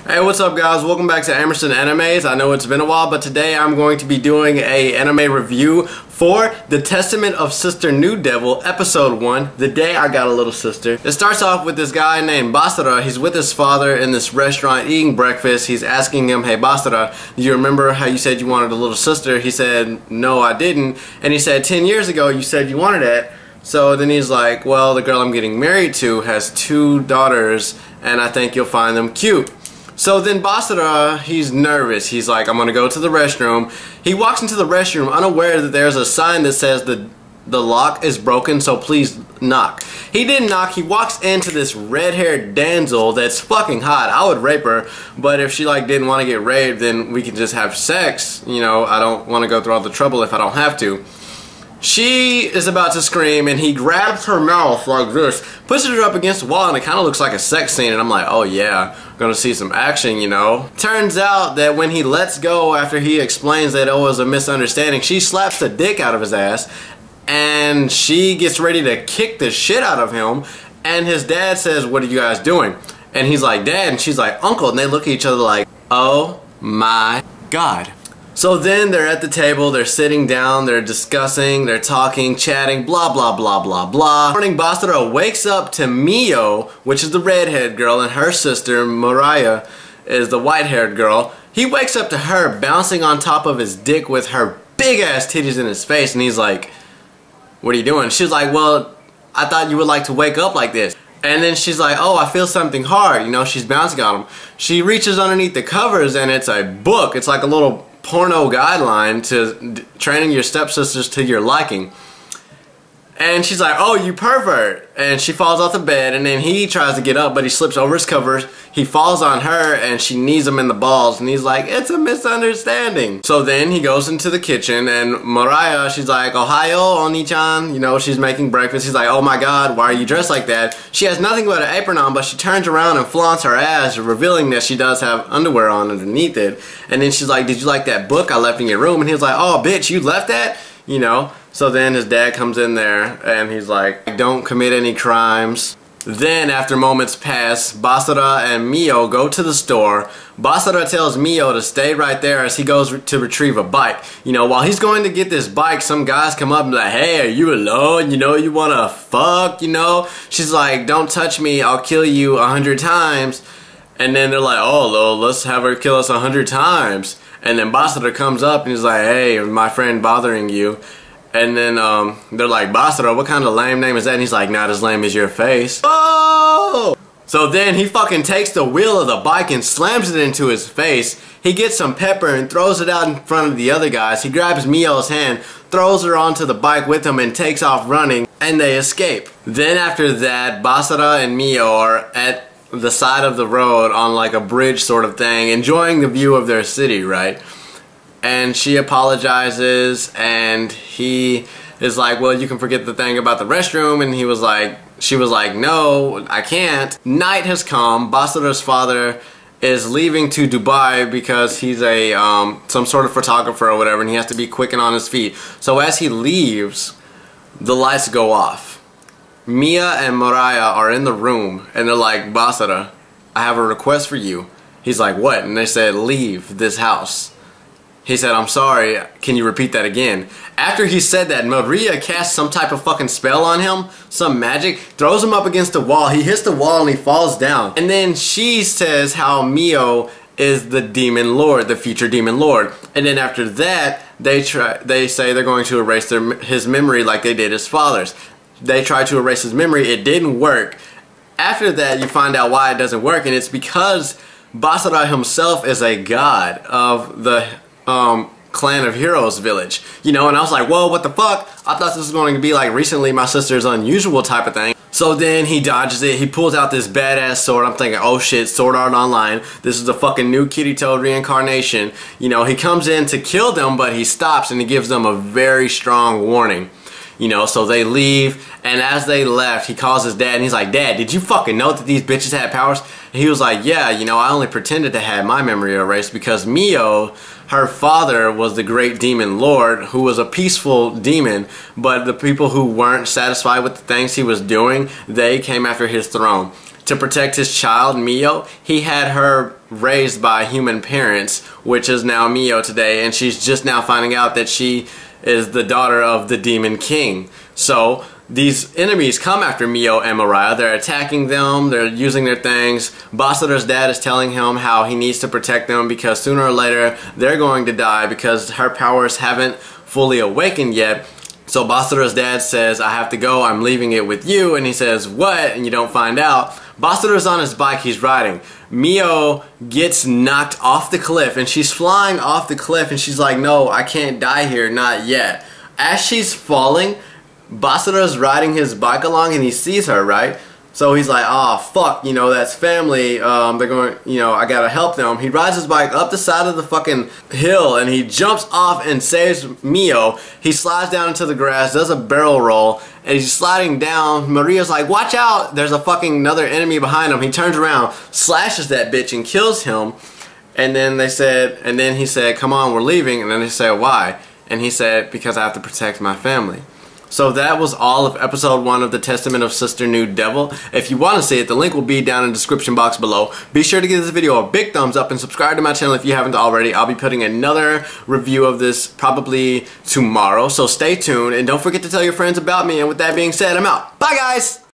Hey, what's up guys? Welcome back to Emerson Animes. I know it's been a while, but today I'm going to be doing a anime review for The Testament of Sister New Devil, Episode 1, The Day I Got a Little Sister. It starts off with this guy named Basara. He's with his father in this restaurant eating breakfast. He's asking him, hey Basara, do you remember how you said you wanted a little sister? He said, no I didn't. And he said, 10 years ago you said you wanted that. So then he's like, well, the girl I'm getting married to has 2 daughters and I think you'll find them cute. So then Basara, he's nervous. He's like, I'm gonna go to the restroom. He walks into the restroom unaware that there's a sign that says the lock is broken, so please knock. He didn't knock. He walks into this red-haired damsel that's fucking hot. I would rape her, but if she like didn't want to get raped, then we could just have sex. You know, I don't want to go through all the trouble if I don't have to. She is about to scream and he grabs her mouth like this, pushes her up against the wall, and it kind of looks like a sex scene, and I'm like, oh yeah, gonna see some action, you know. Turns out that when he lets go after he explains that it was a misunderstanding, she slaps the dick out of his ass and she gets ready to kick the shit out of him, and his dad says, what are you guys doing? And he's like, Dad, and she's like, Uncle, and they look at each other like, oh my god. So then they're at the table, they're sitting down, they're discussing, they're talking, chatting, blah blah blah blah blah. Morning, Basara wakes up to Mio, which is the redhead girl, and her sister Mariah is the white-haired girl. He wakes up to her bouncing on top of his dick with her big ass titties in his face, and he's like, what are you doing? She's like, well, I thought you would like to wake up like this. And then she's like, oh, I feel something hard, you know, she's bouncing on him. She reaches underneath the covers and it's a book. It's like a little porno guideline to training your stepsisters to your liking. And she's like, oh, you pervert. And she falls off the bed, and then he tries to get up, but he slips over his covers. He falls on her and she knees him in the balls, and he's like, it's a misunderstanding. So then he goes into the kitchen, and Mariah, she's like, Ohio, Oni-chan, you know, she's making breakfast. He's like, oh my god, why are you dressed like that? She has nothing but an apron on, but she turns around and flaunts her ass, revealing that she does have underwear on underneath it. And then she's like, did you like that book I left in your room? And he's like, oh bitch, you left that? You know. So then his dad comes in there and he's like, don't commit any crimes. Then after moments pass, Basara and Mio go to the store. Basara tells Mio to stay right there as he goes to retrieve a bike. You know, while he's going to get this bike, some guys come up and be like, hey, are you alone? You know, you wanna fuck, you know? She's like, don't touch me, I'll kill you 100 times. And then they're like, oh, well, let's have her kill us 100 times. And then Basara comes up and he's like, hey, is my friend bothering you? And then they're like, Basara, what kind of lame name is that? And he's like, not as lame as your face. Oh! So then he fucking takes the wheel of the bike and slams it into his face. He gets some pepper and throws it out in front of the other guys. He grabs Mio's hand, throws her onto the bike with him, and takes off running, and they escape. Then after that, Basara and Mio are at the side of the road on like a bridge sort of thing, enjoying the view of their city, right? And she apologizes, and he is like, well, you can forget the thing about the restroom. And he was like, she was like, no, I can't. Night has come. Basara's father is leaving to Dubai because he's a some sort of photographer or whatever, and he has to be quick and on his feet. So as he leaves, the lights go off. Mia and Mariah are in the room, and they're like, Basara, I have a request for you. He's like, what? And they said, leave this house. He said, I'm sorry, can you repeat that again? After he said that, Maria casts some type of fucking spell on him, some magic, throws him up against the wall, he hits the wall and he falls down. And then she says how Mio is the demon lord, the future demon lord. And then after that, they say they're going to erase his memory like they did his father's. They tried to erase his memory, it didn't work. After that, you find out why it doesn't work, and it's because Basara himself is a god of the Clan of Heroes village, you know. And I was like, whoa, what the fuck? I thought this was going to be like Recently My Sister's Unusual type of thing. So then he dodges it, he pulls out this badass sword. I'm thinking, oh shit, Sword Art Online, this is the fucking new Kitty Toad reincarnation. You know, he comes in to kill them, but he stops and he gives them a very strong warning. You know, so they leave, and as they left, he calls his dad, and he's like, Dad, did you fucking know that these bitches had powers? And he was like, yeah, you know, I only pretended to have my memory erased because Mio, her father, was the great demon lord who was a peaceful demon, but the people who weren't satisfied with the things he was doing, they came after his throne. To protect his child, Mio, he had her raised by human parents, which is now Mio today, and she's just now finding out that she is the daughter of the Demon King. So these enemies come after Mio and Mariah. They're attacking them, they're using their things. Basara's dad is telling him how he needs to protect them because sooner or later they're going to die because her powers haven't fully awakened yet. So Basara's dad says, I have to go, I'm leaving it with you. And he says, what? And you don't find out. Basara's on his bike, he's riding. Mio gets knocked off the cliff and she's flying off the cliff and she's like, no, I can't die here, not yet. As she's falling, Basara's riding his bike along and he sees her, right? So he's like, oh fuck, you know, that's family, they're going, you know, I gotta help them. He rides his bike up the side of the fucking hill and he jumps off and saves Mio. He slides down into the grass, does a barrel roll, and he's sliding down. Maria's like, watch out, there's a fucking another enemy behind him. He turns around, slashes that bitch and kills him. And then he said, come on, we're leaving. And then they said, why? And he said, because I have to protect my family. So that was all of episode 1 of The Testament of Sister Nude Devil. If you want to see it, the link will be down in the description box below. Be sure to give this video a big thumbs up and subscribe to my channel if you haven't already. I'll be putting another review of this probably tomorrow, so stay tuned. And don't forget to tell your friends about me. And with that being said, I'm out. Bye guys!